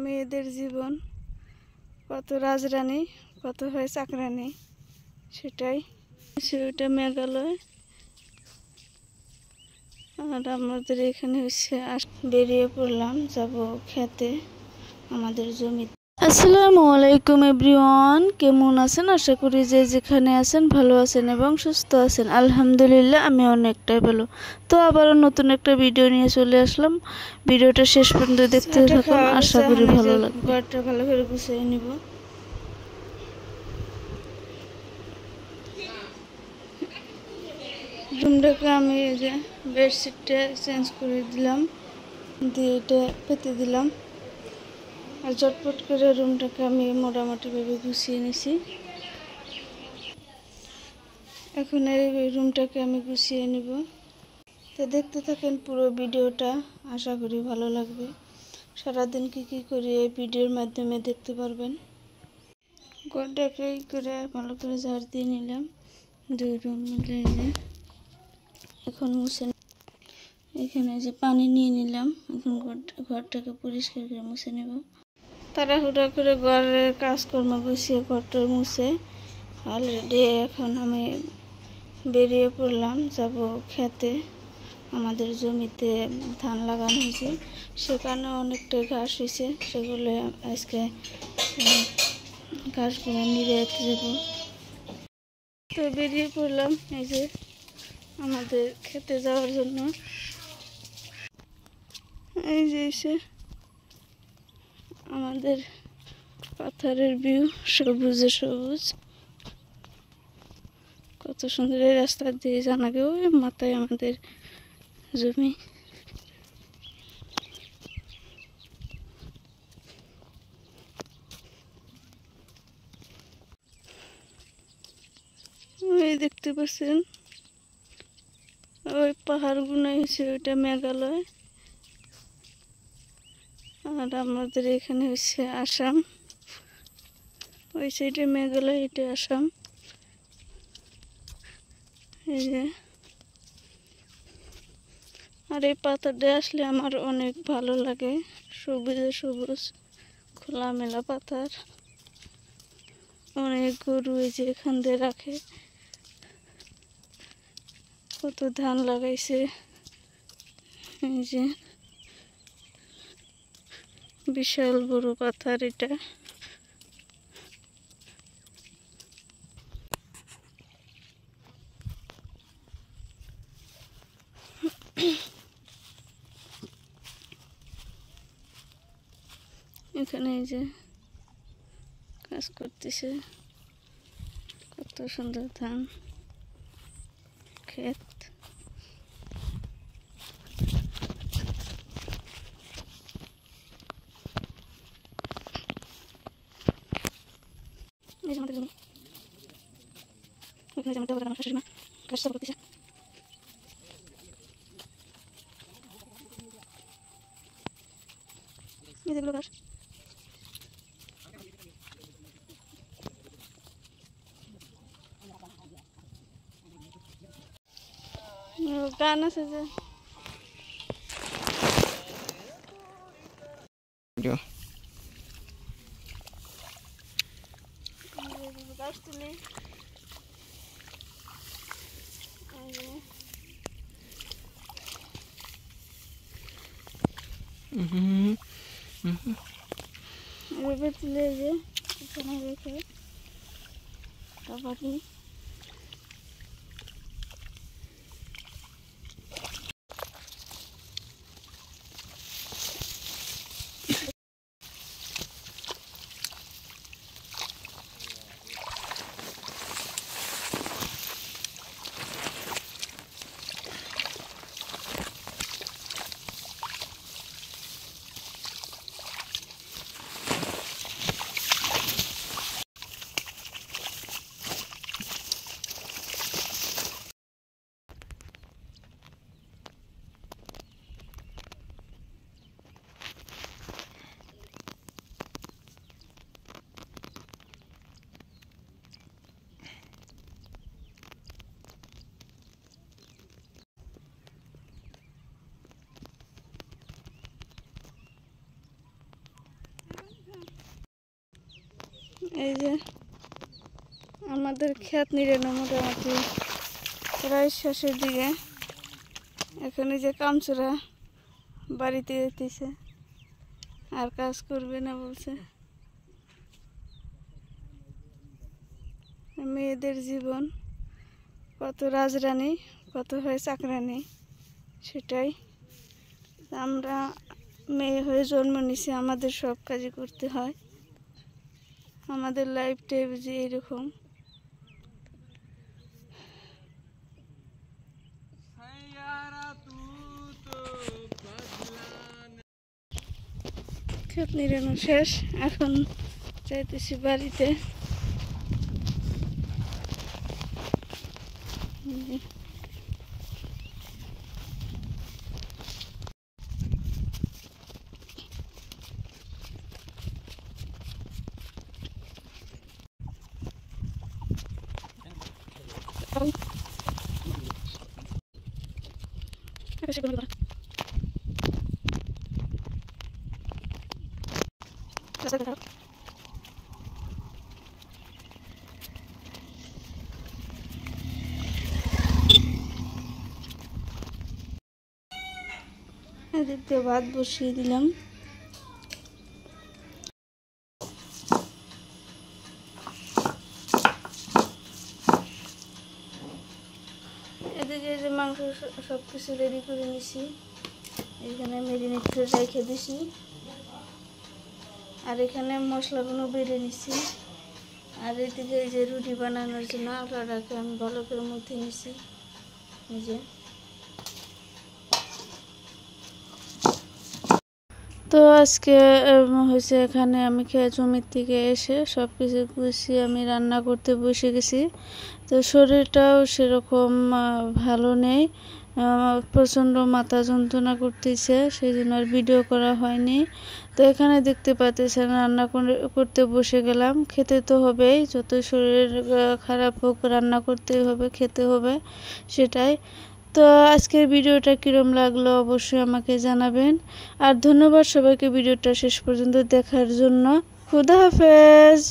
মেয়েদের জীবন কত রাজরানী কত হয় চাকরানী, সেটাই। সেটা মেঘালয়। আর আমাদের এখানে হচ্ছে বেরিয়ে পড়লাম, যাব খেতে আমাদের জমিতে। আসসালামু আলাইকুম এভরিওয়ান, কেমন আছেন? আশা করি যে যেখানে আছেন ভালো আছেন এবং সুস্থ আছেন। আলহামদুলিল্লাহ আমি অনেকটাই ভালো। তো আবারও নতুন একটা ভিডিও নিয়ে চলে আসলাম। ভিডিওটা শেষ পর্যন্ত দেখতে থাকুন, আশা করি ভালো লাগবে। ঘরটা ভালো করে গুছিয়ে নিব। রুমটাকে আমি এই যে বেডশিটটা চেঞ্জ করে দিলাম, দিয়ে এটা পেতে দিলাম। আর ঝটপট করে রুমটাকে আমি মোটামুটিভাবে গুছিয়ে নিছি। এখন এই রুমটাকে আমি গুছিয়ে নিব। তো দেখতে থাকেন পুরো ভিডিওটা, আশা করি ভালো লাগবে। সারাদিন কি করি এই ভিডিওর মাধ্যমে দেখতে পারবেন। ঘরটাকে করে ভালো করে ঝাড় দিয়ে নিলাম, দুই রুম মিলে। এখন মুছে এখানে যে পানি নিয়ে নিলাম, এখন ঘরটাকে পরিষ্কার করে মুছে নেব। তাড়াহুড়া করে ঘরের কাজকর্ম গুছিয়ে ঘরটা মুছে অলরেডি এখন আমি বেরিয়ে পড়লাম, যাব খেতে। আমাদের জমিতে ধান লাগানো হয়েছে, সেখানে অনেকটা ঘাস হয়েছে, সেগুলো আজকে ঘাসগুলো নিয়ে যাব। তো বেরিয়ে পড়লাম এই যে আমাদের খেতে যাওয়ার জন্য। এই যে এসে আমাদের পাথরের ভিউ, সবুজে সবুজ, কত সুন্দর। এই রাস্তা দিয়ে জানা গেল ওই মাথায় আমাদের জমি। ওই দেখতে পাচ্ছেন ওই পাহাড়গুলো হচ্ছে ওইটা মেঘালয়, আর আমাদের এখানে হচ্ছে আসাম। ওই সাইডে মেঘালয়, এটা আসাম। এই যে আর এই পাথরটা আসলে আমার অনেক ভালো লাগে, সবুজে সবুজ খোলামেলা পাথর। অনেক গরু এই যে এখান দিয়ে রাখে, কত ধান লাগাইছে। এই যে বিশাল বড় পাথর এটা। এখানে এই যে কাজ করতেছে, কত সুন্দর ধান ক্ষেত। এই যে আমাদের জমি, এখানে যে আমার শাশুড়ি মা কাজ করতেছে। এই যেগুলো ঘাস, গান আছে যে গাছ তুলি। এভাবে তুলে যে এখানে রেখে তারপরে এই যে আমাদের ক্ষেত নিড়ানো মোটামুটি প্রায় শেষের দিকে। এখন এই যে কামচুরা বাড়িতে যেতেছে, আর কাজ করবে না বলছে। মেয়েদের জীবন কত রাজরানী, কত হয় চাকরানি, সেটাই। আমরা মেয়ে হয়ে জন্ম নিছি, আমাদের সব কাজই করতে হয়। আমাদের লাইফটাই বুঝি এরকম। ক্ষেত নিড়ানো শেষ, এখন যাইতেছি বাড়িতে। এদিক দিয়ে ভাত বসিয়ে দিলাম। এদিকে যে মাংস সব কিছু রেডি করে নিছি, এখানে মেরিনেট করে রেখে দিছি, আর এখানে মশলাগুলো বেড়ে নিছি। আর এদিকে এই যে রুটি বানানোর জন্য আটাটাকে আমি ভালো করে মুথে নিছি। এই যে তো আজকে হয়েছে, এখানে আমি জমির থেকে এসে সব কিছু গুছিয়ে আমি রান্না করতে বসে গেছি। তো শরীরটাও সেরকম ভালো নেই, প্রচণ্ড মাথা যন্ত্রণা করতেছে, সেই জন্য আর ভিডিও করা হয়নি। তো এখানে দেখতে পাচ্ছেন রান্না করতে বসে গেলাম। খেতে তো হবেই, যত শরীর খারাপ হোক রান্না করতেই হবে, খেতে হবে, সেটাই। তো আজকের ভিডিওটা কিরম লাগলো অবশ্যই আমাকে জানাবেন। আর ধন্যবাদ সবাইকে ভিডিওটা শেষ পর্যন্ত দেখার জন্য। খুদা হাফেজ।